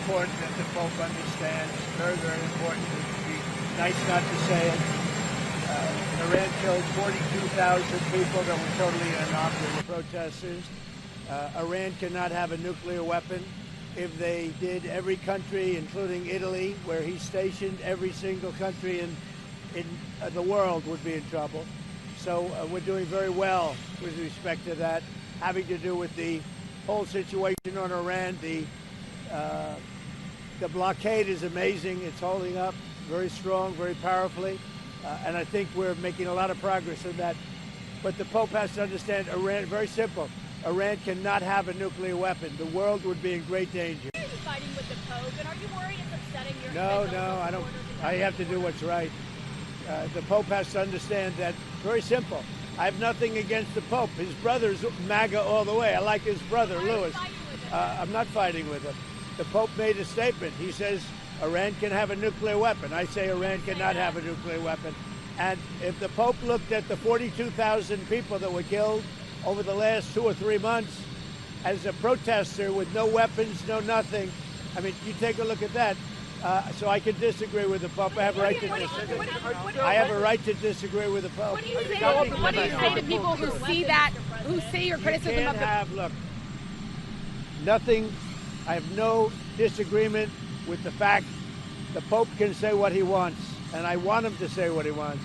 important that the Pope understands. Very, very important. It would be nice not to say it. Iran killed 42,000 people that were totally innocuous protesters. Iran cannot have a nuclear weapon. If they did, every country, including Italy, where he's stationed, every single country in the world would be in trouble. So we're doing very well with respect to that, having to do with the whole situation on Iran. The blockade is amazing. It's holding up very strong, very powerfully. And I think we're making a lot of progress in that. But the Pope has to understand Iran, very simple. Iran cannot have a nuclear weapon. The world would be in great danger. Are you fighting with the Pope, and are you worried it's upsetting your No, I don't. I have to do what's right. The Pope has to understand that. Very simple. I have nothing against the Pope. His brother's MAGA all the way. I like his brother, Louis. I'm not fighting with him. The Pope made a statement. He says Iran can have a nuclear weapon. I say Iran cannot have a nuclear weapon. And if the Pope looked at the 42,000 people that were killed over the last 2 or 3 months as a protester with no weapons, no nothing, I mean, you take a look at that. So I can disagree with the Pope. I have a right to disagree. I have a right to disagree with the Pope. What do you say to people who see that, who see your criticism of the... Look, nothing. I have no disagreement with the fact the Pope can say what he wants, and I want him to say what he wants,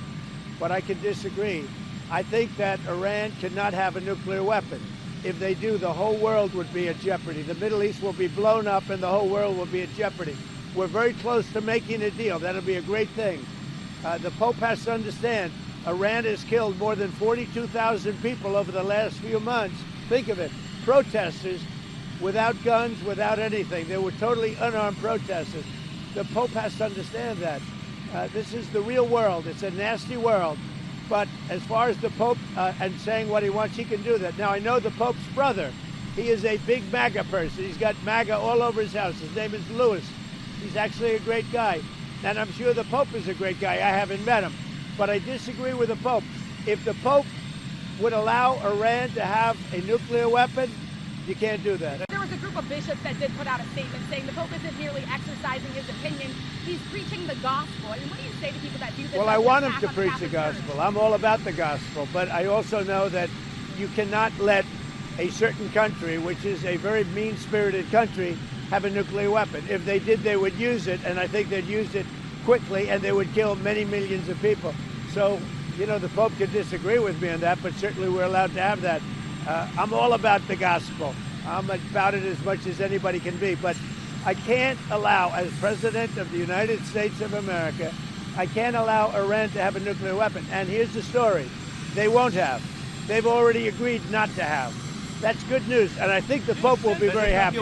but I can disagree. I think that Iran cannot have a nuclear weapon. If they do, the whole world would be at jeopardy. The Middle East will be blown up and the whole world will be at jeopardy. We're very close to making a deal. That'll be a great thing. The Pope has to understand Iran has killed more than 42,000 people over the last few months. Think of it. Protesters without guns, without anything. They were totally unarmed protesters. The Pope has to understand that. This is the real world. It's a nasty world. But as far as the Pope and saying what he wants, he can do that. Now, I know the Pope's brother. He is a big MAGA person. He's got MAGA all over his house. His name is Louis. He's actually a great guy. And I'm sure the Pope is a great guy. I haven't met him. But I disagree with the Pope. If the Pope would allow Iran to have a nuclear weapon, you can't do that. There was a group of bishops that did put out a statement saying the Pope isn't merely exercising his opinion, he's preaching the gospel. I mean, what do you say to people that do this? Well, I want him to preach the gospel. I'm all about the gospel. But I also know that you cannot let a certain country, which is a very mean-spirited country, have a nuclear weapon. If they did, they would use it, and I think they'd use it quickly, and they would kill many millions of people. So, you know, the Pope could disagree with me on that, but certainly we're allowed to have that. I'm all about the gospel. I'm about it as much as anybody can be, but I can't allow, as President of the United States of America, I can't allow Iran to have a nuclear weapon. And here's the story. They won't have. They've already agreed not to have. That's good news, and I think the Pope will be very happy.